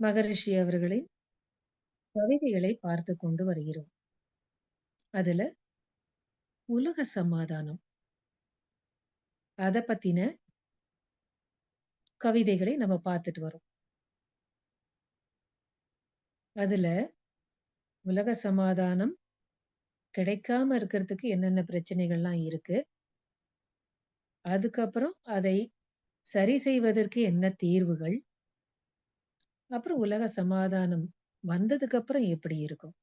மகரிஷி அவர்களின் கவிதைகளை பார்த்து கொண்டு வருகிறோம். அதுல உலக சமாதானம் அத பத்தின கவிதைகளை நம்ம பார்த்துட்டு வரோம். அதுல உலக சமாதானம் கிடைக்காம இருக்கிறதுக்கு என்னென்ன பிரச்சனைகள்லாம் இருக்கு. அதுக்கப்புறம் அதை சரி செய்வதற்கு என்ன தீர்வுகள், அப்புறம் உலக சமாதானம் வந்ததுக்கு அப்புறம் எப்படி இருக்கும்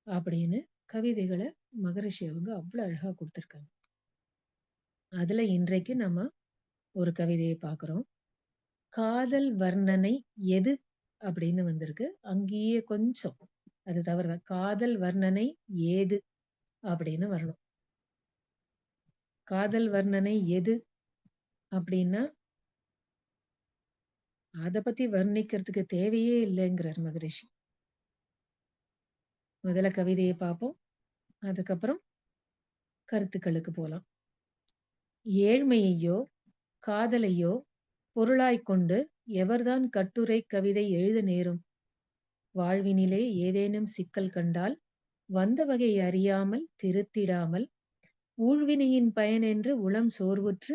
அப்படின்னு கவிதைகள மகரிஷி அவங்க அவ்வளோ அழகா குடுத்துருக்காங்க. அதுல இன்றைக்கு நம்ம ஒரு கவிதைய பார்க்குறோம். காதல் வர்ணனை எது அப்படின்னு வந்திருக்கு. அங்கேயே கொஞ்சம் அது தவறுதான். காதல் வர்ணனை ஏது அப்படின்னு வரணும். காதல் வர்ணனை எது அப்படின்னா, அத பத்தி வர்ணிக்கிறதுக்கு தேவையே இல்லைங்கிறார் மகரிஷி. முதல்ல கவிதைய பார்ப்போம். அதுக்கப்புறம் கருத்துக்களுக்கு போலாம். ஏழ்மையையோ, காதலையோ பொருளாய்க் கொண்டு எவர்தான் கட்டுரை, கவிதை எழுத நேரும்? வாழ்வினிலே ஏதேனும் சிக்கல் கண்டால் வந்த வகை அறியாமல் திருத்திடாமல் ஊழ்வினையின் பயனென்று உளம் சோர்வுற்று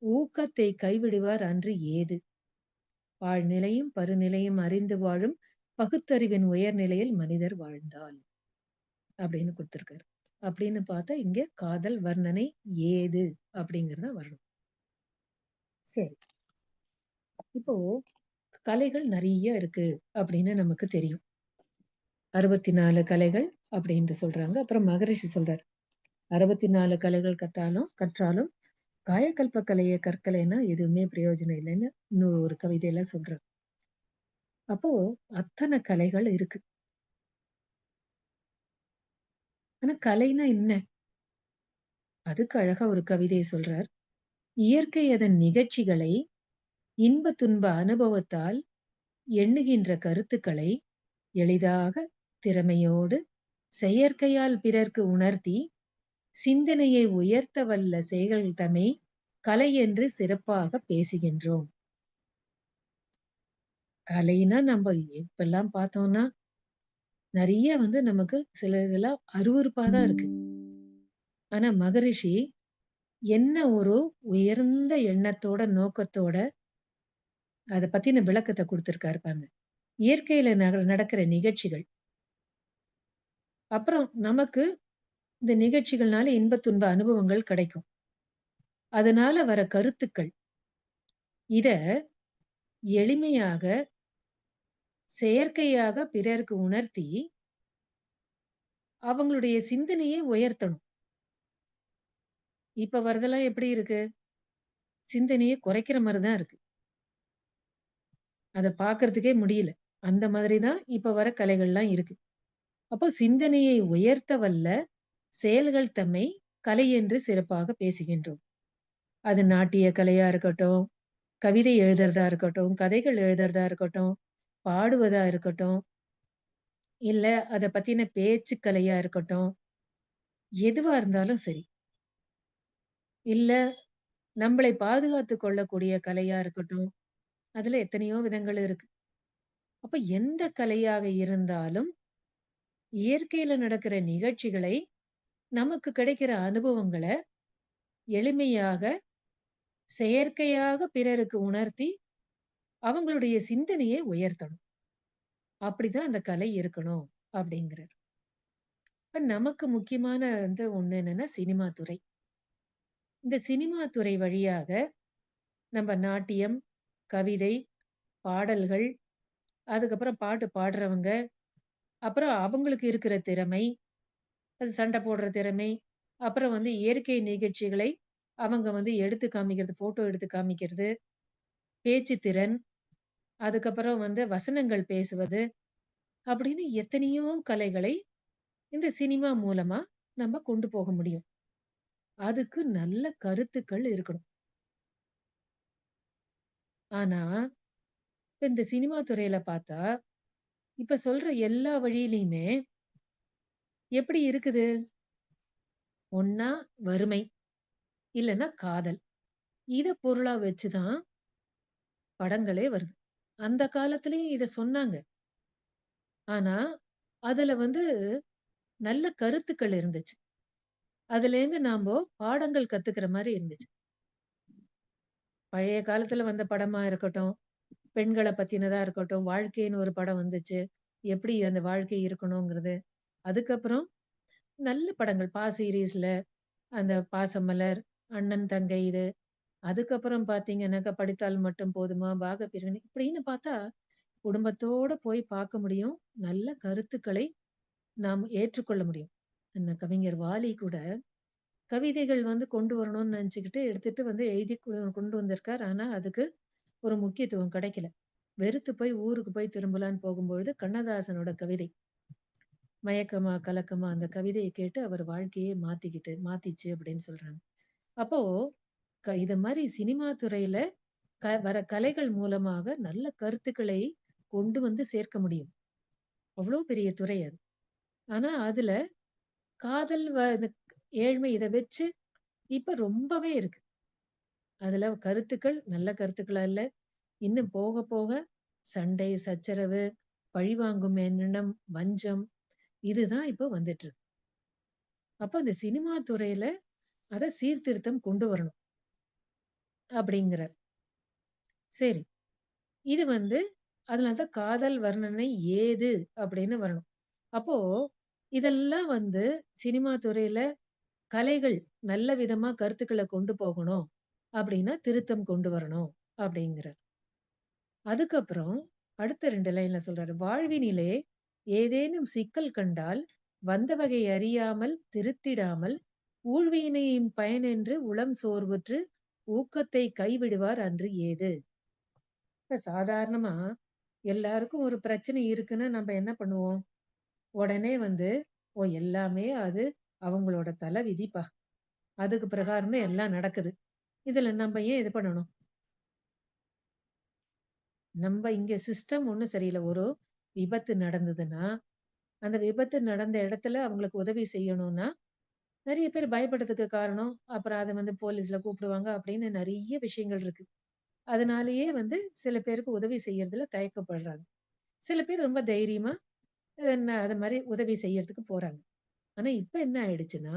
ஊக்கத்தை கைவிடுவார் அன்று ஏது? பாழ்நிலையும் பருநிலையும் அறிந்து வாழும் பகுத்தறிவின் உயர்நிலையில் மனிதர் வாழ்ந்தால் அப்படின்னு கொடுத்திருக்காரு. அப்படின்னு பார்த்தா இங்க காதல் வர்ணனை ஏது அப்படிங்கிறத வரணும். சரி. இப்போ கலைகள் நிறைய இருக்கு அப்படின்னு நமக்கு தெரியும். 64 கலைகள் அப்படின்ட்டு சொல்றாங்க. அப்புறம் மகரிஷி சொல்றாரு. 64 கலைகள் கற்றாலும் காயகல்ப கலையை கற்கலைன்னா எதுவுமே பிரயோஜனம் இல்லைன்னு இன்னொரு ஒரு கவிதையில சொல்றாரு. அப்போ அத்தனை கலைகள் இருக்கு. ஆனா கலைனா என்ன? அதுக்கு அழகா ஒரு கவிதையை சொல்றார். இயற்கை அதன் நிகழ்ச்சிகளை இன்ப துன்ப அனுபவத்தால் எண்ணுகின்ற கருத்துக்களை எளிதாக திறமையோடு செயற்கையால் பிறர்க்கு உணர்த்தி சிந்தனையை உயர்த்த வல்ல செயல்கள் தம்மை கலை என்று சிறப்பாக பேசுகின்றோம். கலைனா நம்ம இப்பெல்லாம் பார்த்தோம்னா நிறைய நமக்கு சில இதெல்லாம் அருவருப்பா தான் இருக்கு. ஆனா மகரிஷி என்ன ஒரு உயர்ந்த எண்ணத்தோட, நோக்கத்தோட அத பத்தின விளக்கத்த குடுத்திருக்காரு பாருங்க. இயற்கையில நடக்கிற நிகழ்ச்சிகள். அப்புறம் நமக்கு இந்த நிகழ்ச்சிகள்னால இன்ப துன்ப அனுபவங்கள் கிடைக்கும். அதனால வர கருத்துக்கள். இத எளிமையாக, செயற்கையாக பிறருக்கு உணர்த்தி, அவங்களுடைய சிந்தனையை உயர்த்தணும். இப்ப வரதெல்லாம் எப்படி இருக்கு? சிந்தனைய குறைக்கிற மாரி தான் இருக்கு. அத பார்க்கறதுக்கே முடியல. அந்த மாதிரி தான் இப்ப வர கலைகள்லாம் இருக்கு. அப்போ சிந்தனையை உயர்த்த வல்ல செயல்கள் தம்மை கலை என்று சிறப்பாக பேசுகின்றோம். அது நாட்டிய கலையா இருக்கட்டும், கவிதை எழுதுறதா இருக்கட்டும், கதைகள் எழுதுறதா இருக்கட்டும், பாடுவதா இருக்கட்டும், இல்ல அத பத்தின பேச்சு கலையா இருக்கட்டும், எதுவா இருந்தாலும் சரி. இல்ல நம்மளை பாதுகாத்துக் கொள்ளக்கூடிய கலையா இருக்கட்டும், அதுல எத்தனையோ விதங்கள் இருக்கு. அப்ப எந்த கலையாக இருந்தாலும், இயற்கையில நடக்கிற நிகழ்ச்சிகளை, நமக்கு கிடைக்கிற அனுபவங்கள எளிமையாக, செயற்கையாக பிறருக்கு உணர்த்தி, அவங்களுடைய சிந்தனையை உயர்த்தணும். அப்படிதான் அந்த கலை இருக்கணும் அப்படிங்கிறார். இப்ப நமக்கு முக்கியமான ஒண்ணு என்னன்னா சினிமா துறை. இந்த சினிமா துறை வழியாக நம்ம நாட்டியம், கவிதை, பாடல்கள், அதுக்கப்புறம் பாட்டு பாடுறவங்க, அப்புறம் அவங்களுக்கு இருக்கிற திறமை, அது சண்டை போடுற திறமை, அப்புறம் இயற்கை நிகழ்ச்சிகளை அவங்க எடுத்து காமிக்கிறது, ஃபோட்டோ எடுத்து காமிக்கிறது, பேச்சு திறன், அதுக்கப்புறம் வசனங்கள் பேசுவது, அப்படின்னு எத்தனையோ கலைகளை இந்த சினிமா மூலமா நம்ம கொண்டு போக முடியும். அதுக்கு நல்ல கருத்துக்கள் இருக்கணும். ஆனா, இப்ப இந்த சினிமா துறையில பார்த்தா, இப்ப சொல்ற எல்லா வழியிலயுமே எப்படி இருக்குது? ஒண்ணா வறுமை, இல்லன்னா காதல். இத பொருளா வச்சு தான் படங்களே வருது. அந்த காலத்திலயும் இத சொன்னாங்க. ஆனா, அதுல வந்து நல்ல கருத்துக்கள் இருந்துச்சு. அதுலேருந்து நாம்போ பாடங்கள் கத்துக்கிற மாரி இருந்துச்சு. பழைய காலத்துல வந்த படமா இருக்கட்டும், பெண்கள பத்தினதா இருக்கட்டும், வாழ்க்கைன்னு ஒரு படம் வந்துச்சு. எப்படி அந்த வாழ்க்கை இருக்கணுங்கிறது. அதுக்கப்புறம் நல்ல படங்கள் சீரிஸ்ல அந்த பாசமலர், அண்ணன் தங்கை இது. அதுக்கப்புறம் பார்த்தீங்கன்னாக்கா, படித்தால் மட்டும் போதுமா, பாகப்பிரிவினை இப்படின்னு பார்த்தா, குடும்பத்தோட போய் பார்க்க முடியும். நல்ல கருத்துக்களை நாம் ஏற்றுக்கொள்ள முடியும். அந்த கவிஞர் வாலி கூட கவிதைகள் வந்து கொண்டு வரணும்னு நெனச்சுக்கிட்டு எடுத்துட்டு வந்து எழுதி கொண்டு வந்திருக்கார். ஆனா, அதுக்கு ஒரு முக்கியத்துவம் கிடைக்கல. வெறுத்து போய் ஊருக்கு போய் திரும்பலான்னு போகும்பொழுது, கண்ணதாசனோட கவிதை, "மயக்கமா கலக்கமா" அந்த கவிதைய கேட்டு அவர் வாழ்க்கையே மாத்திச்சு அப்படின்னு சொல்றாங்க. அப்போ இது மாரி சினிமா துறையில வர கலைகள் மூலமாக நல்ல கருத்துக்களை கொண்டு வந்து சேர்க்க முடியும். அவ்ளோ பெரிய துறை அது. ஆனா, அதுல காதல் இது ஏழ்மை இத வச்சு இப்ப ரொம்பவே இருக்கு. அதுல கருத்துக்கள் நல்ல கருத்துக்களா இல்ல. இன்னும் போக போக சண்டை, சச்சரவு, பழிவாங்கும் எண்ணம், வஞ்சம் இதுதான் இப்போ வந்துட்டு இருக்கு. அப்ப அந்த சினிமா துறையில அத சீர்திருத்தம் கொண்டு வரணும் அப்படிங்கிறார். சரி. இது வந்து அதனால தான் காதல் வர்ணனை ஏது அப்படின்னு வரணும். அப்போ இதெல்லாம் வந்து சினிமா துறையில கலைகள் நல்ல விதமா கருத்துக்கள கொண்டு போகணும் அப்படின்னா திருத்தம் கொண்டு வரணும் அப்படிங்கிறார். அதுக்கப்புறம் அடுத்த 2 லைன்ல சொல்றாரு. வாழ்வினிலே ஏதேனும் சிக்கல் கண்டால் வந்த வகை அறியாமல் திருத்திடாமல் ஊழ்வினையின் பயனென்று உளம் சோர்வுற்று ஊக்கத்தை கைவிடுவார் அன்று ஏது. இப்ப சாதாரணமா எல்லாருக்கும் ஒரு பிரச்சனை இருக்குன்னா நம்ம என்ன பண்ணுவோம்? உடனே வந்து, "ஓ! எல்லாமே அது அவங்களோட தல விதிப்பா. அதுக்கு பிரகாரம் தான் எல்லாம் நடக்குது. இதுல நம்ப ஏன் இது பண்ணணும்?" நம்ப இங்க சிஸ்டம் ஒண்ணும் சரியில்ல. ஒரு விபத்து நடந்ததுன்னா, அந்த விபத்து நடந்த இடத்துல அவங்களுக்கு உதவி செய்யணும்னா, நெறைய பேர் பயப்படுறதுக்கு காரணம், அப்புறம் அத வந்து போலீஸ்ல கூப்பிடுவாங்க அப்படின்னு நெறைய விஷயங்கள் இருக்கு. அதனாலேயே வந்து சில பேருக்கு உதவி செய்யறதுல தயக்கப்படுறாங்க. சில பேர் ரொம்ப தைரியமா அது மாரி உதவி செய்யறதுக்கு போறாங்க. ஆனா இப்ப என்ன ஆயிடுச்சுன்னா,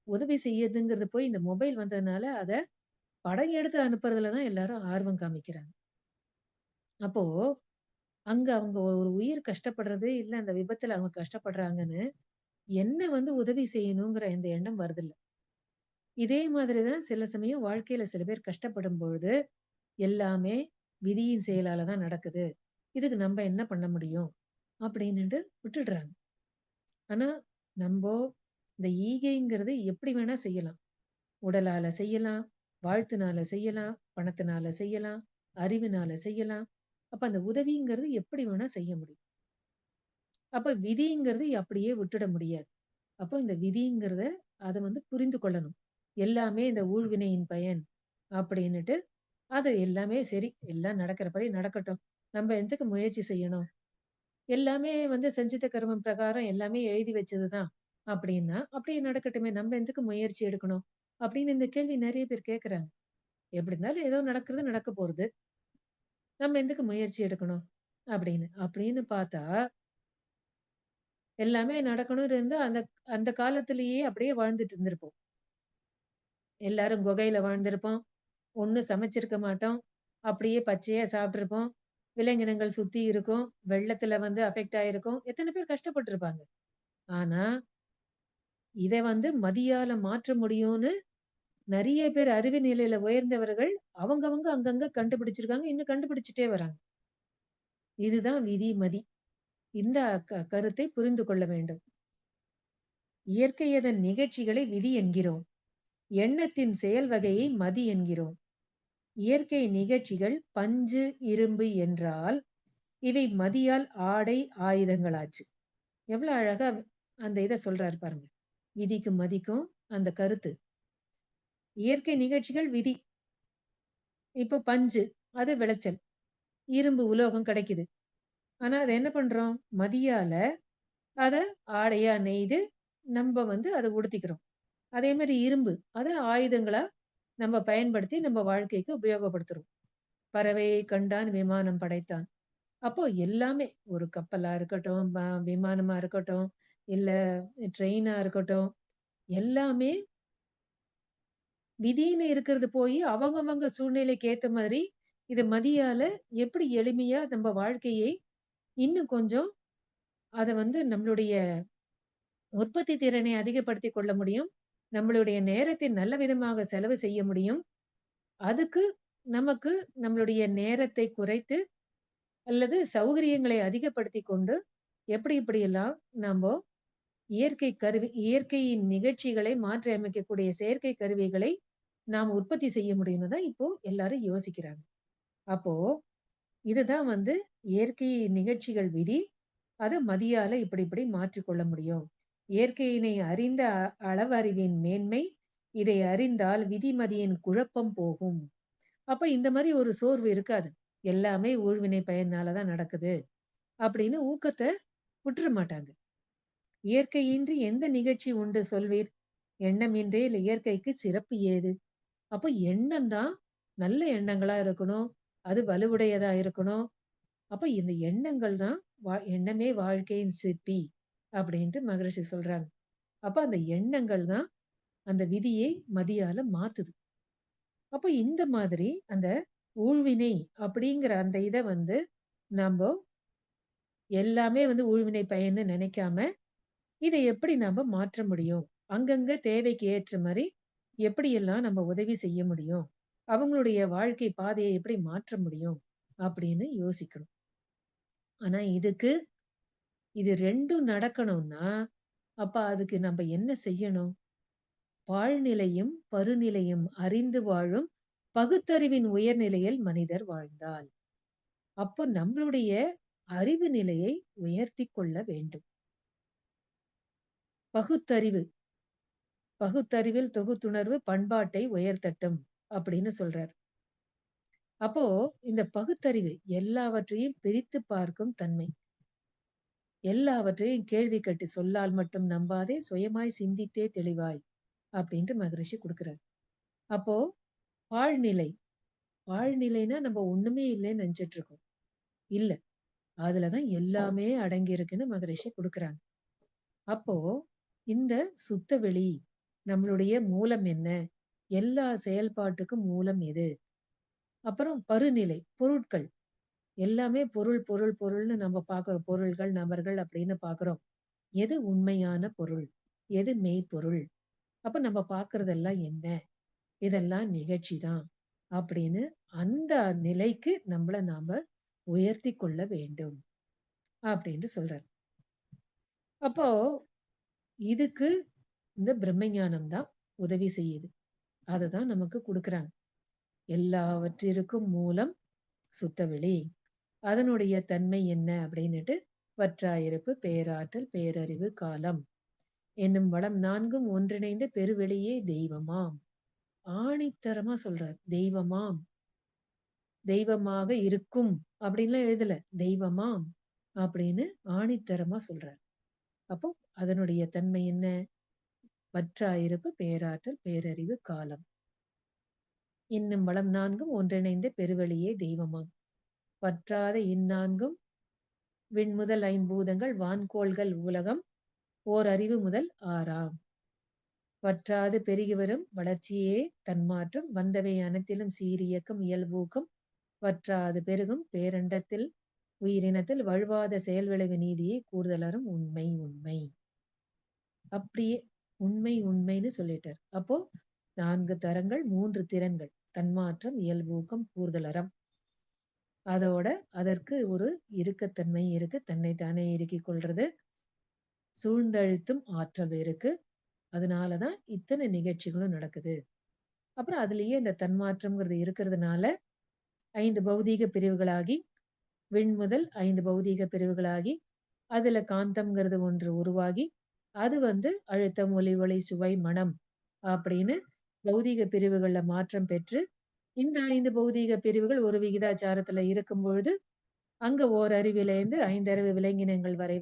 உதவி செய்யறதுங்கிறது போய் இந்த மொபைல் வந்ததுனால, அத படம் எடுத்து அனுப்புறதுல தான் எல்லாரும் ஆர்வம் காமிக்கிறாங்க. அப்போ அங்க அவங்க ஒரு உயிர் கஷ்டப்படுறது, இல்ல அந்த விபத்துல அவங்க கஷ்டப்படுறாங்கன்னு, என்ன வந்து உதவி செய்யணுங்கிற இந்த எண்ணம் வருதில்ல. இதே மாதிரி தான் சில சமயம் வாழ்க்கையில சில பேர் கஷ்டப்படும் பொழுது, எல்லாமே விதியின் செயலால தான் நடக்குது. இதுக்கு நம்ப என்ன பண்ண முடியும்? அப்படின்னுட்டு விட்டுடுறாங்க. ஆனா, நம்போ இந்த ஈகைங்கிறது எப்படி வேணா செய்யலாம். உடலால செய்யலாம், வாழ்த்துனால செய்யலாம், பணத்தினால செய்யலாம், அறிவினால செய்யலாம். அப்ப அந்த உதவிங்கிறது எப்படி வேணா செய்ய முடியும். அப்ப விதிங்கிறது அப்படியே விட்டுட முடியாது. அப்போ இந்த விதிங்கிறத அத வந்து புரிந்து கொள்ளணும். எல்லாமே இந்த ஊழ்வினையின் பயன் அப்படின்னுட்டு, அது எல்லாமே சரி, எல்லாம் நடக்கிறபடி நடக்கட்டும். நம்ம எதுக்கு முயற்சி செய்யணும்? எல்லாமே வந்து சஞ்சித கர்மம் பிரகாரம் எல்லாமே எழுதி வச்சது தான் அப்படின்னா, அப்படியே நடக்கட்டுமே! நம்ம எதுக்கு முயற்சி எடுக்கணும்? அப்படின்னு இந்த கேள்வி நெறைய பேர் கேட்கறாங்க. எப்படி இருந்தாலும் ஏதோ நடக்கிறது நடக்க போறது. நம்ம எதுக்கு முயற்சி எடுக்கணும்? அப்படின்னு. அப்படின்னு பார்த்தா, எல்லாமே நடக்கணும்னு இருந்தா அந்த அந்த காலத்திலேயே அப்படியே வாழ்ந்துட்டு இருந்திருப்போம். எல்லாரும் குகையில வாழ்ந்திருப்போம். ஒண்ணும் சமைச்சிருக்க மாட்டோம். அப்படியே பச்சையா சாப்பிட்டுருப்போம். விலங்கினங்கள் சுத்தி இருக்கும். வெள்ளத்துல வந்து அஃபெக்ட் ஆயிருக்கும். எத்தன பேர் கஷ்டப்பட்டுருப்பாங்க. ஆனா, இத வந்து மதியால மாற்ற முடியும்னு நெறைய பேர் அறிவு நிலையில உயர்ந்தவர்கள் அவங்கவங்க அங்கங்க கண்டுபிடிச்சிருக்காங்க. இன்னும் கண்டுபிடிச்சுட்டே வராங்க. இதுதான் விதி, மதி. இந்த கருத்தை புரிந்து கொள்ள வேண்டும். இயற்கை அதன் நிகழ்ச்சிகளை விதி என்கிறோம். எண்ணத்தின் செயல் வகையை மதி என்கிறோம். இயற்கை நிகழ்ச்சிகள் பஞ்சு, இரும்பு என்றால், இவை மதியால் ஆடை, ஆயுதங்களாச்சு. எவ்வளவு அழகா அந்த இத சொல்றாரு பாருங்க. விதிக்கும், மதிக்கும் அந்த கருத்து. இயற்கை நிகழ்ச்சிகள் விதி. இப்போ பஞ்சு, அது விளைச்சல். இரும்பு உலோகம் கிடைக்குது. ஆனா, அத என்ன பண்றோம்? மதியால அத ஆடையா நெய்து, நம்ப வந்து அத உடுத்திக்கிறோம். அதே மாரி இரும்பு, அத ஆயுதங்களா நம்ம பயன்படுத்தி நம்ம வாழ்க்கைக்கு உபயோகப்படுத்துறோம். பறவையை கண்டான் விமானம் படைத்தான். அப்போ எல்லாமே ஒரு கப்பலா இருக்கட்டும், விமானமா இருக்கட்டும், இல்ல ட்ரெயினா இருக்கட்டும், எல்லாமே விதின்னு இருக்கிறது போயி அவங்கவங்க சூழ்நிலைக்கு ஏத்த மாதிரி, இத மதியால எப்படி எளிமையா நம்ம வாழ்க்கையை இன்னும் கொஞ்சம் அத நம்மளுடைய உற்பத்தி திறனை அதிகப்படுத்திக் கொள்ள முடியும். நம்மளுடைய நேரத்தை நல்ல விதமாக செலவு செய்ய முடியும். அதுக்கு நமக்கு நம்மளுடைய நேரத்தை குறைத்து அல்லது சௌகரியங்களை அதிகப்படுத்திக் கொண்டு எப்படி எப்படியெல்லாம் நம்போ இயற்கையின் நிகழ்ச்சிகளை மாற்றி அமைக்கக்கூடிய செயற்கை கருவிகளை நாம் உற்பத்தி செய்ய முடியும்னு தான் இப்போ எல்லாரும் யோசிக்கிறாங்க. அப்போ இதுதான் இயற்கை நிகழ்ச்சிகள் விதி. அத மதியால இப்படி இப்படி மாற்றிக்கொள்ள முடியும். இயற்கையினை அறிந்த அளவறிவின் மேன்மை, இதை அறிந்தால் விதிமதியின் குழப்பம் போகும். அப்ப இந்த மாரி ஒரு சோர்வு இருக்காது. எல்லாமே ஊழ்வினை பயனால தான் நடக்குது. அப்படின்னு ஊக்கத்த விட்டுற மாட்டாங்க. இயற்கையின்றி எந்த நிகழ்ச்சி உண்டு சொல்வீர்? எண்ணமின்றே இயற்கைக்கு சிறப்பு ஏது? அப்ப எண்ணம் தான் நல்ல எண்ணங்களா இருக்கணும். அது வலுவுடையதா இருக்கணும். அப்ப இந்த எண்ணங்கள் தான் எண்ணமே வாழ்க்கையின் சிற்பி அப்படின்ட்டு மகரிஷி சொல்றாங்க. அப்ப அந்த எண்ணங்கள் தான் அந்த விதியை மதியால மாத்துது. அப்ப இந்த மாதிரி அந்த ஊழ்வினை அப்படிங்கிற அந்த இத நம்ப எல்லாமே ஊழ்வினை பயன்னு நினைக்காம, இத எப்படி நாம மாற்ற முடியும்? அங்கங்க தேவைக்கு ஏற்ற மாரி எப்படியெல்லாம் நம்ம உதவி செய்ய முடியும்? அவங்களுடைய வாழ்க்கை பாதையை எப்படி மாற்ற முடியும்? அப்படின்னு யோசிக்கணும். ஆனா இது 2ம் நடக்கணும்னா, அப்ப அதுக்கு நம்ப என்ன செய்யணும்? பாழ்நிலையும், பருநிலையும் அறிந்து வாழும் பகுத்தறிவின் உயர்நிலையில் மனிதர் வாழ்ந்தால். அப்போ நம்மளுடைய அறிவு நிலையை உயர்த்திக் கொள்ள வேண்டும். பகுத்தறிவு பகுத்தறிவில் தொகுத்துணர்வு பண்பாட்டை உயர்த்தட்டும் அப்படின்னு சொல்றார். அப்போ இந்த பகுத்தறிவு எல்லாவற்றையும் பிரித்து பார்க்கும் தன்மை. எல்லாவற்றையும் கேள்வி கட்டி சொல்லால் மட்டும் நம்பாதே சுயமாய் சிந்தித்தே தெளிவாய் அப்படின்ட்டு மகரிஷி குடுக்குறார். அப்போ பாழ்நிலை பாழ்நிலைன்னா நம்ம ஒண்ணுமே இல்லைன்னு நினைச்சிட்டு இருக்கோம். இல்ல. அதுலதான் எல்லாமே அடங்கி இருக்குன்னு மகரிஷி குடுக்குறாங்க. அப்போ இந்த சுத்த வெளி நம்மளுடைய மூலம் என்ன? எல்லா செயல்பாட்டுக்கும் மூலம் எது? அப்புறம் பருநிலை பொருட்கள் எல்லாமே பொருள் பொருள் பொருள்னு நம்ம பார்க்கிறோம். பொருள்கள், நபர்கள் அப்படின்னு பார்க்கிறோம். எது உண்மையான பொருள்? எது மெய்ப்பொருள்? அப்ப நம்ம பார்க்கிறதெல்லாம் என்ன? இதெல்லாம் நிகழ்ச்சி தான். அப்படின்னு அந்த நிலைக்கு நாம உயர்த்திக் கொள்ள வேண்டும். அப்படின்னு சொல்றார். அப்போ இதுக்கு இந்த பிரம்மஞானம் தான் உதவி செய்யுது. அததான் நமக்கு குடுக்குறாங்க. எல்லாவற்றிற்கும் மூலம் சுத்தவெளி. அதனுடைய தன்மை என்ன அப்படின்னுட்டு வற்றாயிருப்பு, பேராற்றல், பேரறிவு, காலம் என்னும் வளம் 4ம் ஒன்றிணைந்த பெருவெளியே தெய்வமாம். ஆணித்தரமா சொல்றார். தெய்வமாம். தெய்வமாக இருக்கும் அப்படின்லாம் எழுதல. தெய்வமாம் அப்படின்னு ஆணித்தரமா சொல்றார். அப்போ அதனுடைய தன்மை என்ன? வற்றாயிருப்பு, பேராற்றல், பேரறிவு, காலம். இன்னும் வளம் 4ம் ஒன்றிணைந்த பெருவெளியே தெய்வமாம். வற்றாத இந்நான்கும் விண்முதல் ஐம்பூதங்கள் வான்கோள்கள் உலகம் ஓர் அறிவு முதல் ஆறாம். வற்றாது பெருகி வரும் வளர்ச்சியே தன்மாற்றம் வந்தவை அனைத்திலும் சீரியக்கம் இயல்பூக்கம் வற்றாது பெருகும் பேரண்டத்தில் உயிரினத்தில் வழுவாத செயல் விளைவு நீதியை கூறுதலரும் உண்மை உண்மை. அப்படியே உண்மை உண்மைன்னு சொல்லிட்டார். அப்போ 4 தரங்கள் 3 திறன்கள் தன்மாற்றம் இயல்பூக்கம் கூறுதலறம். அதோட அதற்கு ஒரு இறுக்கத்தன்மை இருக்கு. தன்னைத்தானே இறுக்கிக் கொள்றது. சூழ்ந்தழுத்தும் ஆற்றல் இருக்கு. அதனாலதான் இத்தனை நிகழ்ச்சிகளும் நடக்குது. அப்புறம் அதுலயே இந்த தன்மாற்றம்ங்கிறது இருக்கிறதுனால 5 பௌதீக பிரிவுகளாகி விண் முதல் 5 பௌதீக பிரிவுகளாகி அதுல காந்தம்ங்கிறது ஒன்று உருவாகி அது அழுத்தம், ஒலி, ஒளி, சுவை, மனம் அப்படின்னு பௌதீக பிரிவுகள்ல மாற்றம் பெற்று இந்த 5 பௌதீக பிரிவுகள் ஒரு விகிதாச்சாரத்துல இருக்கும் பொழுது அங்க ஓரறிவிலேருந்து 5 அறிவு விலங்கினங்கள் வரை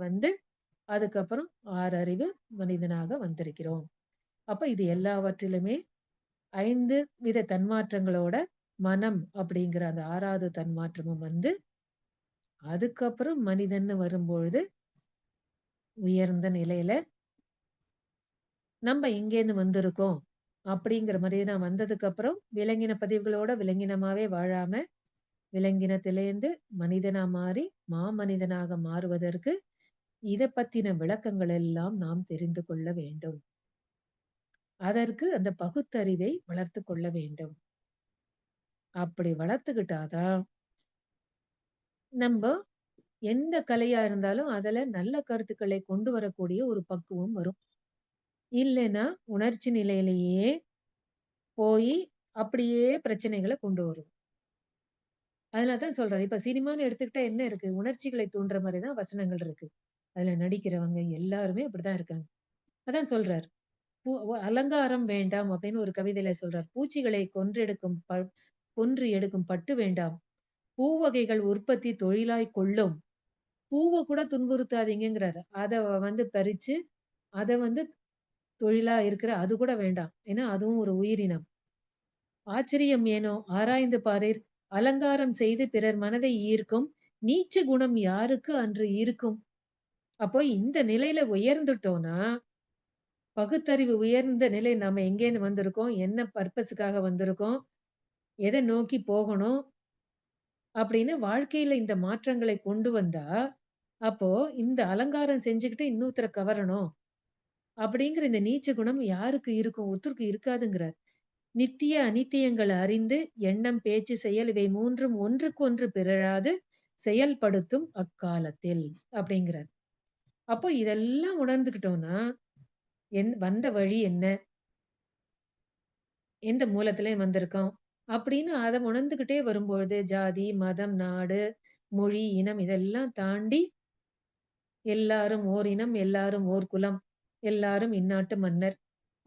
அதுக்கப்புறம் 6 அறிவு மனிதனாக வந்திருக்கிறோம். அப்ப இது எல்லாவற்றிலுமே 5 வித தன்மாற்றங்களோட மனம் அப்படிங்கிற அந்த 6வது தன்மாற்றமும் அதுக்கப்புறம் மனிதன்னு வரும்பொழுது, உயர்ந்த நிலையில நம்ம எங்கேருந்து வந்திருக்கோம்? அப்படிங்கிற மாரி நான் வந்ததுக்கப்புறம், விலங்கின பதிவுகளோட விலங்கினமாவே வாழாம, விலங்கினத்திலேருந்து மனிதனா மாறி, மாமனிதனாக மாறுவதற்கு, இத பத்தின விளக்கங்கள் எல்லாம் நாம் தெரிந்து கொள்ள வேண்டும். அதற்கு அந்த பகுத்தறிவை வளர்த்துக் கொள்ள வேண்டும். அப்படி வளர்த்துக்கிட்டா தான், நம்ப எந்த கலையா இருந்தாலும், அதுல நல்ல கருத்துக்களை கொண்டு வரக்கூடிய ஒரு பக்குவம் வரும். இல்லன்னா, உணர்ச்சி நிலையிலேயே போயி, அப்படியே பிரச்சனைகள கொண்டு வரும். அதனால தான் சொல்றேன். இப்ப சினிமான்னு எடுத்துக்கிட்டா என்ன இருக்கு? உணர்ச்சிகளை தூண்டுற மாரி தான் வசனங்கள் இருக்கு. அதுல நடிக்கிறவங்க எல்லாருமே அப்படிதான் இருக்காங்க. அதான் சொல்றாரு. "அலங்காரம் வேண்டாம்" அப்படின்னு ஒரு கவிதையில சொல்றார். "பூச்சிகளை கொன்று எடுக்கும் பட்டு வேண்டாம். பூவகைகள் உற்பத்தி தொழிலாய்க் கொள்ளும். பூவ கூட துன்புறுத்தாதீங்கங்கிறாரு. அத வந்து பறிச்சு, அத வந்து தொழிலா இருக்கிற அது கூட வேண்டாம். ஏன்னா அதுவும் ஒரு உயிரினம். ஆச்சரியம் ஏனோ ஆராய்ந்து பாரீர். அலங்காரம் செய்து பிறர் மனதை ஈர்க்கும். நீச்ச குணம் யாருக்கு அன்று இருக்கும்? அப்போ இந்த நிலையில உயர்ந்துட்டோம்னா, பகுத்தறிவு உயர்ந்த நிலை நாம எங்கேருந்து வந்திருக்கோம்? என்ன பர்ப்பஸுக்காக வந்திருக்கோம்? எத நோக்கி போகணும்? அப்படின்னு வாழ்க்கையில இந்த மாற்றங்களை கொண்டு வந்தா, அப்போ இந்த அலங்காரம் செஞ்சுகிட்டு இன்னொருத்தர கவரணும். அப்படிங்கிற இந்த நீச்ச குணம் யாருக்கு இருக்கும்? ஒருத்தருக்கு இருக்காதுங்கிறார். நித்திய அனித்தியங்கள் அறிந்து எண்ணம், பேச்சு, செயல் இவை 3ம் ஒன்றுக்கொன்று பிறழாது செயல்படுத்தும் அக்காலத்தில் அப்படிங்கிறார். அப்போ இதெல்லாம் உணர்ந்துக்கிட்டோம்னா, வந்த வழி என்ன? எந்த மூலத்திலேருந்து வந்திருக்கோம்? அப்படின்னு அத உணர்ந்துகிட்டே வரும்பொழுது, ஜாதி, மதம், நாடு, மொழி, இனம் இதெல்லாம் தாண்டி எல்லாரும் ஓர் இனம், எல்லாரும் ஓர் குலம், எல்லாரும் இந்நாட்டு மன்னர்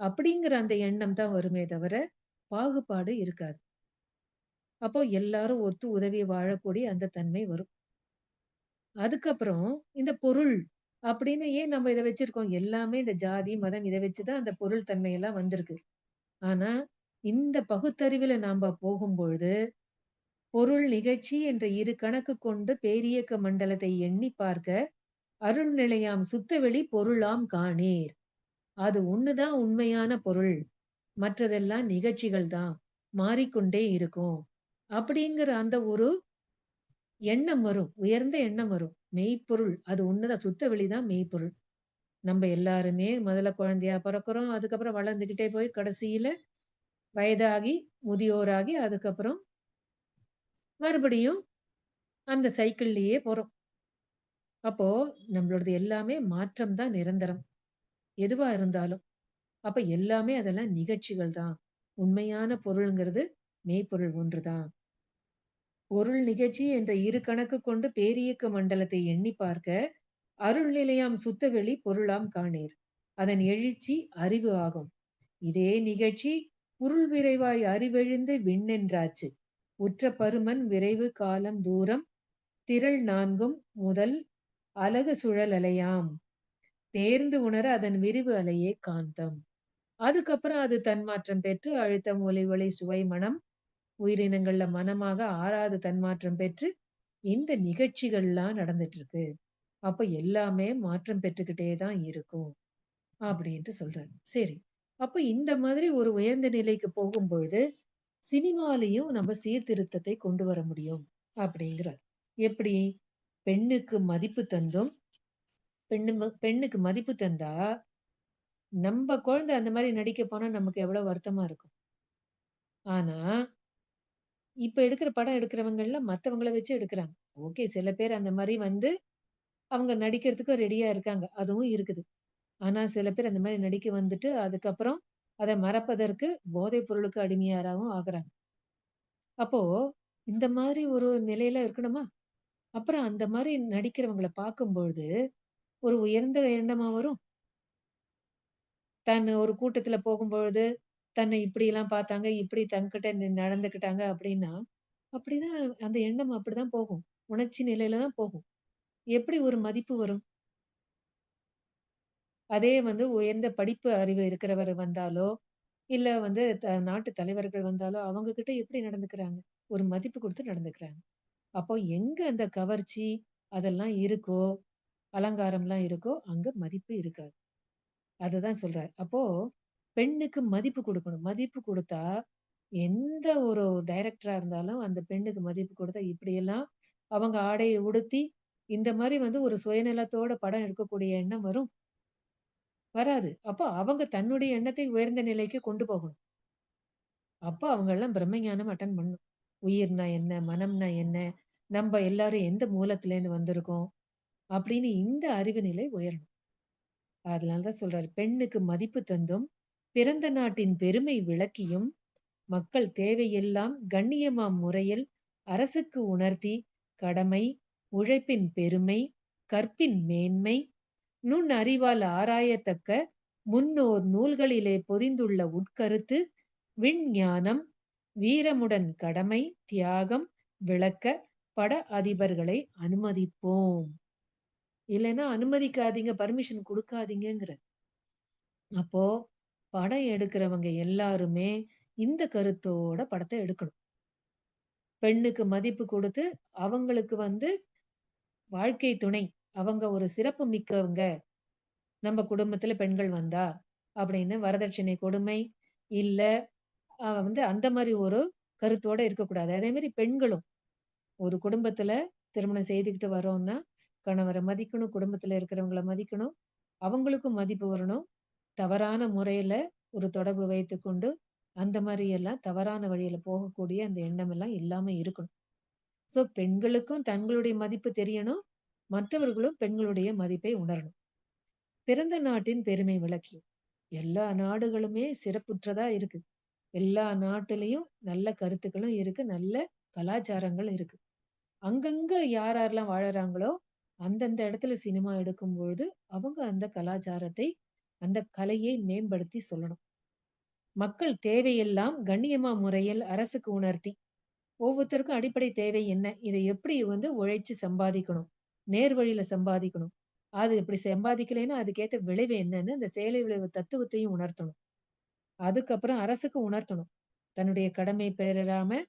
அப்படிங்கிற அந்த எண்ணம் தான் வருமே தவிர, பாகுபாடு இருக்காது. அப்போ எல்லாரும் ஒத்து உதவி வாழக்கூடிய அந்த தன்மை வரும். அதுக்கப்புறம் இந்த பொருள் அப்படின்னு ஏன் நம்ம இத வச்சிருக்கோம்? எல்லாமே இந்த ஜாதி, மதம் இத வச்சு தான் அந்த பொருள் தன்மையெல்லாம் வந்திருக்கு. ஆனா, இந்த பகுத்தறிவுல நாம போகும்பொழுது, பொருள், நிகழ்ச்சி என்ற இரு கணக்கு கொண்டு பேரியக்க மண்டலத்தை எண்ணிப் பார்க்க, அருள் நிலையாம் சுத்தவெளி பொருளாம் காணீர். அது ஒண்ணு தான் உண்மையான பொருள். மற்றதெல்லாம் நிகழ்ச்சிகள் தான். மாறிக்கொண்டே இருக்கும். அப்படிங்கிற அந்த ஒரு எண்ணம் வரும். உயர்ந்த எண்ணம் வரும். மெய்ப்பொருள் அது ஒண்ணுதான். சுத்த வெளி தான் மெய்ப்பொருள். நம்ப எல்லாருமே முதல்ல குழந்தையா பொறக்குறோம். அதுக்கப்புறம் வளர்ந்துகிட்டே போய் கடைசியில வயதாகி, முதியோராகி, அதுக்கப்புறம் மறுபடியும் அந்த சைக்கிள்லயே போறோம். அப்போ நம்மளோடது எல்லாமே மாற்றம் தான் நிரந்தரம். எதுவா இருந்தாலும். அப்ப எல்லாமே அதெல்லாம் நிகழ்ச்சிகள் தான். உண்மையான பொருள்ங்கிறது மெய்ப்பொருள் ஒன்றுதான். பொருள் நிகழ்ச்சி என்ற இரு கணக்கு கொண்டு பேரியக்க மண்டலத்தை எண்ணிப் பார்க்க அருள் நிலையாம் சுத்தவெளி பொருளாம் காணீர். அதன் எழுச்சி அறிவு ஆகும். இதே நிகழ்ச்சி உருள் விரைவாய் அறிவெழுந்து விண்ணென்றாச்சு. உற்ற பருமன் விரைவு காலம் தூரம் திரள் நான்கும் முதல் அலகு சுழல் அலையாம். தேர்ந்து உணர அதன் விரிவு அலையே காந்தம். அதுக்கப்புறம் அது தன்மாற்றம் பெற்று அழுத்தம், ஒலி, ஒளி, சுவை, மனம் உயிரினங்கள்ல மனமாக ஆறாவது தன்மாற்றம் பெற்று இந்த நிகழ்ச்சிகள்லாம் நடந்துட்டு இருக்கு. அப்ப எல்லாமே மாற்றம் பெற்றுக்கிட்டே தான் இருக்கும். அப்படின்ட்டு சொல்றாரு. சரி. அப்ப இந்த மாதிரி ஒரு உயர்ந்த நிலைக்கு போகும்பொழுது, சினிமாலயும் நம்ம சீர்திருத்தத்தை கொண்டு வர முடியும் அப்படிங்கிறார். எப்படி? பெண்ணுக்கு மதிப்பு தந்தும், பெண்ணுக்கு மதிப்பு தந்தா, நம்ப குழந்தை அந்த மாரி நடிக்க போனா நமக்கு எவ்வளவு வருத்தமா இருக்கும். ஆனா, இப்ப எடுக்கிற படம் எடுக்கிறவங்கலாம் மத்தவங்கள வச்சு எடுக்குறாங்க. ஓகே சில பேர் அந்த மாரி வந்து அவங்க நடிக்கிறதுக்கு ரெடியா இருக்காங்க. அதுவும் இருக்குது. ஆனா சில பேர் அந்த மாரி நடிக்க வந்துட்டு, அதுக்கப்புறம் அத மறப்பதற்கு போதைப் பொருளுக்கு அடிமையாராவும் ஆகுறாங்க. அப்போ இந்த மாதிரி ஒரு நிலையில இருக்கணுமா? அப்புறம் அந்த மாரி நடிக்கிறவங்கள பார்க்கும்பொழுது, ஒரு உயர்ந்த எண்ணமா வரும். தான் ஒரு கூட்டத்துல போகும்பொழுது, தன்னை இப்படியெல்லாம் பார்த்தாங்க, இப்படி தன்கிட்ட நடந்துக்கிட்டாங்க அப்படின்னா, அப்படிதான் அந்த எண்ணம் அப்படிதான் போகும். உணர்ச்சி நிலையில தான் போகும். எப்படி ஒரு மதிப்பு வரும்? அதே வந்து உயர்ந்த படிப்பு அறிவு இருக்கிறவர் வந்தாலோ, இல்ல வந்து நாட்டு தலைவர்கள் வந்தாலோ, அவங்க கிட்ட எப்படி நடந்துக்கிறாங்க? ஒரு மதிப்பு குடுத்து நடந்துக்கிறாங்க. அப்போ எங்க அந்த கவர்ச்சி அதெல்லாம் இருக்கோ, அலங்காரம்லாம் இருக்கோ, அங்க மதிப்பு இருக்காது. அதுதான் சொல்றாரு. அப்போ பெண்ணுக்கு மதிப்பு குடுக்கணும். மதிப்பு குடுத்தா, எந்த ஒரு டைரக்டரா இருந்தாலும் அந்த பெண்ணுக்கு மதிப்பு குடுத்தா, இப்படியெல்லாம் அவங்க ஆடைய உடுத்தி, இந்த மாரி ஒரு சுயநலத்தோட படம் எடுக்கக்கூடிய எண்ணம் வரும்? வராது. அப்போ அவங்க தன்னுடைய எண்ணத்தை உயர்ந்த நிலைக்கு கொண்டு போகணும். அப்போ அவங்கலாம் பிரம்மஞானம் அட்டெண்ட் பண்ணணும். உயிர்னா என்ன? மனம்னா என்ன? நம்ப எல்லாரும் எந்த மூலத்திலேருந்து வந்திருக்கோம்? அப்படின்னு இந்த அறிவு நிலை உயரணும். அதனால தான் சொல்றாரு. பெண்ணுக்கு மதிப்பு தந்தும், பிறந்த நாட்டின் பெருமை விளக்கியும், மக்கள் தேவையெல்லாம் கண்ணியமாம் முறையில் அரசுக்கு உணர்த்தி, கடமை, உழைப்பின் பெருமை, கற்பின் மேன்மை, நுண் அறிவால் ஆராயத்தக்க முன்னோர் நூல்களிலே பொதிந்துள்ள உட்கருத்து, விஞ்ஞானம், வீரமுடன் கடமை, தியாகம் விளக்க பட அதிபர்களை அனுமதிப்போம். இல்லைன்னா அனுமதிக்காதீங்க, பர்மிஷன் குடுக்காதீங்கங்கிறார். அப்போ படம் எடுக்கிறவங்க எல்லாருமே இந்த கருத்தோட படத்த எடுக்கணும். பெண்ணுக்கு மதிப்பு குடுத்து, அவங்களுக்கு வாழ்க்கை துணை, அவங்க ஒரு சிறப்பு மிக்கவங்க. நம்ம குடும்பத்துல பெண்கள் வந்தா, அப்படின்னு வரதட்சணை கொடுமை, இல்ல அந்த மாரி ஒரு கருத்தோட இருக்கக்கூடாது. அதே மாரி பெண்களும் ஒரு குடும்பத்துல திருமணம் செய்துக்கிட்டு வரோம்னா, கணவர மதிக்கணும், குடும்பத்துல இருக்கிறவங்கள மதிக்கணும். அவங்களுக்கும் மதிப்பு வரணும். தவறான முறையில ஒரு தொடர்பு வைத்துக்கொண்டு, அந்த மாரி எல்லாம் தவறான வழியில போகக்கூடிய அந்த எண்ணம் எல்லாம் இல்லாம இருக்கணும். ஸோ பெண்களுக்கும் தங்களுடைய மதிப்பு தெரியணும். மற்றவர்களும் பெண்களுடைய மதிப்பை உணரணும். பிறந்த நாட்டின் பெருமை விளக்கியும். எல்லா நாடுகளுமே சிறப்புற்றதா இருக்கு. எல்லா நாட்டிலயும் நல்ல கருத்துக்களும் இருக்கு. நல்ல கலாச்சாரங்கள் இருக்கு. அங்கங்க யார் யாரெல்லாம் வாழறாங்களோ, அந்தந்த இடத்துல சினிமா எடுக்கும்பொழுது, அவங்க அந்த கலாச்சாரத்தை, அந்த கலையை மேம்படுத்தி சொல்லணும். மக்கள் தேவையெல்லாம் கண்ணியமா முறையில் அரசுக்கு உணர்த்தி, ஒவ்வொருத்தருக்கும் அடிப்படை தேவை என்ன? இதை எப்படி உழைச்சு சம்பாதிக்கணும்? நேர் வழியில சம்பாதிக்கணும். அது இப்படி சம்பாதிக்கலைன்னா, அதுக்கேத்த விளைவு என்னன்னு அந்த செயலை விளைவு தத்துவத்தையும் உணர்த்தணும். அதுக்கப்புறம் அரசுக்கு உணர்த்தணும். தன்னுடைய கடமை பெறாம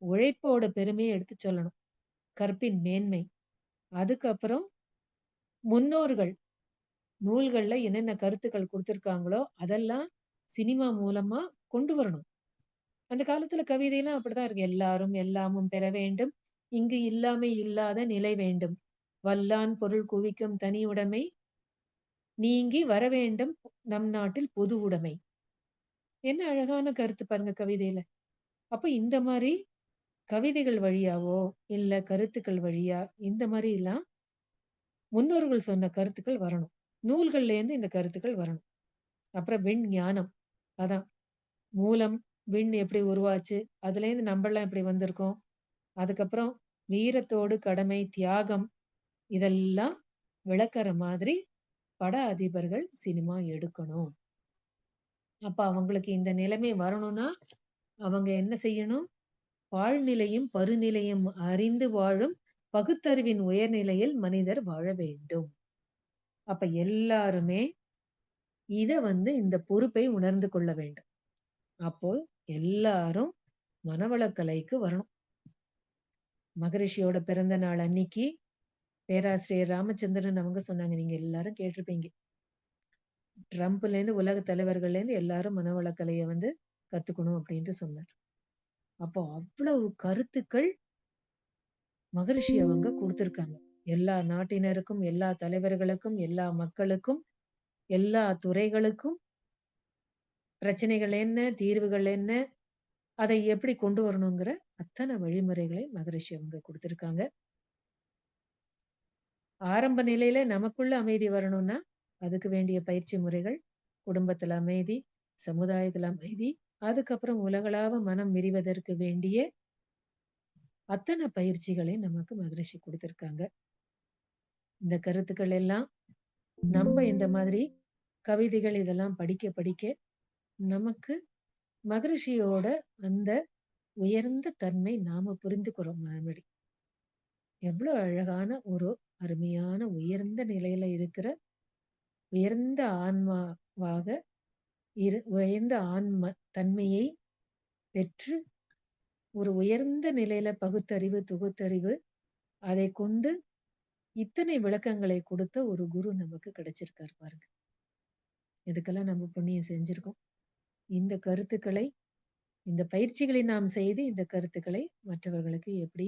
உழைப்போட பெருமையை எடுத்துச் சொல்லணும். கற்பின் மேன்மை. அதுக்கப்புறம் முன்னோர்கள் நூல்கள்ல என்னென்ன கருத்துக்கள் குடுத்திருக்காங்களோ, அதெல்லாம் சினிமா மூலமா கொண்டு வரணும். அந்த காலத்துல கவிதைலாம் அப்படிதான் இருக்கு. எல்லாரும் எல்லாமும் பெற வேண்டும். இங்கு இல்லாமை இல்லாத நிலை வேண்டும். வல்லான் பொருள் குவிக்கும் தனியுடைமை நீங்கி வரவேண்டும் நம் நாட்டில் பொது உடைமை. என்ன அழகான கருத்து பாருங்க கவிதையில. அப்ப இந்த மாரி கவிதைகள் வழியாவோ, இல்ல கருத்துக்கள் வழியா இந்த மாரிலாம் முன்னோர்கள் சொன்ன கருத்துக்கள் வரணும். நூல்கள்லேருந்து இந்த கருத்துக்கள் வரணும். அப்புறம் விஞ்ஞானம். அதான் மூலம், விண் எப்படி உருவாச்சு? அதுலேருந்து நம்பலாம் எப்படி வந்திருக்கோம்? அதுக்கப்புறம் வீரத்தோடு கடமை, தியாகம் இதெல்லாம் விளக்குற மாதிரி பட அதிபர்கள் சினிமா எடுக்கணும். அப்ப அவங்களுக்கு இந்த நிலைமை வரணும்னா, அவங்க என்ன செய்யணும்? பாழ்நிலையும், பருநிலையும் அறிந்து வாழும் பகுத்தறிவின் உயர்நிலையில் மனிதர் வாழ வேண்டும். அப்ப எல்லாருமே இத இந்த பொறுப்பை உணர்ந்து கொள்ள வேண்டும். அப்போ எல்லாரும் மனவளக்கலைக்கு வரணும். மகரிஷியோட பிறந்த நாள் அன்னைக்கு பேராசிரியர் ராமச்சந்திரன் அவங்க சொன்னாங்க. நீங்க எல்லாரும் கேட்டிருப்பீங்க. ட்ரம்ப்லேருந்து உலக தலைவர்கள்லேருந்து எல்லாரும் மனவளக்கலைய கத்துக்கணும் அப்படின்ட்டு சொன்னார். அப்போ அவ்வளவு கருத்துக்கள் மகரிஷி அவங்க குடுத்திருக்காங்க. எல்லா நாட்டினருக்கும், எல்லா தலைவர்களுக்கும், எல்லா மக்களுக்கும், எல்லா துறைகளுக்கும் பிரச்சனைகள் என்ன? தீர்வுகள் என்ன? அதை எப்படி கொண்டு வரணுங்கிற அத்தன வழிமுறைகளை மகரிஷி அவங்க குடுத்திருக்காங்க. ஆரம்ப நிலையில நமக்குள்ள அமைதி வரணும்னா, அதுக்கு வேண்டிய பயிற்சி முறைகள், குடும்பத்துல அமைதி, சமுதாயத்துல அமைதி, அதுக்கப்புறம் உலகளாவ மனம் விரிவதற்கு வேண்டிய அத்தன பயிற்சிகளை நமக்கு மகரிஷி குடுத்திருக்காங்க. இந்த கருத்துக்கள் எல்லாம் நம்ப இந்த மாதிரி கவிதைகள் இதெல்லாம் படிக்க படிக்க, நமக்கு மகரிஷியோட அந்த உயர்ந்த தன்மை நாம புரிந்துக்கிறோம் மறுபடி. எவ்வளோ அழகான ஒரு அருமையான உயர்ந்த நிலையில இருக்கிற உயர்ந்த ஆன்மாவாக உயர்ந்த ஆன்ம தன்மையை பெற்று ஒரு உயர்ந்த நிலையில பகுத்தறிவு, தொகுத்தறிவு அதை கொண்டு இத்தனை விளக்கங்களை கொடுத்த ஒரு குரு நமக்கு கிடைச்சிருக்காரு பாருங்க. இதுக்கெல்லாம் நம்ம புண்ணியம் செஞ்சிருக்கோம். இந்த கருத்துக்களை, இந்த பயிற்சிகளை நாம் செய்து இந்த கருத்துக்களை மற்றவர்களுக்கு எப்படி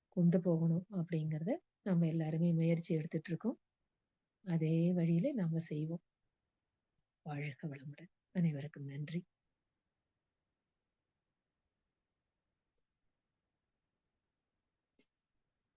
கொண்டு போகணும் அப்படிங்கிறத நம்ம எல்லாருமே முயற்சி எடுத்துட்டு இருக்கோம். அதே வழியில நாம செய்வோம். வாழ்க வளமுடன். அனைவருக்கும் நன்றி.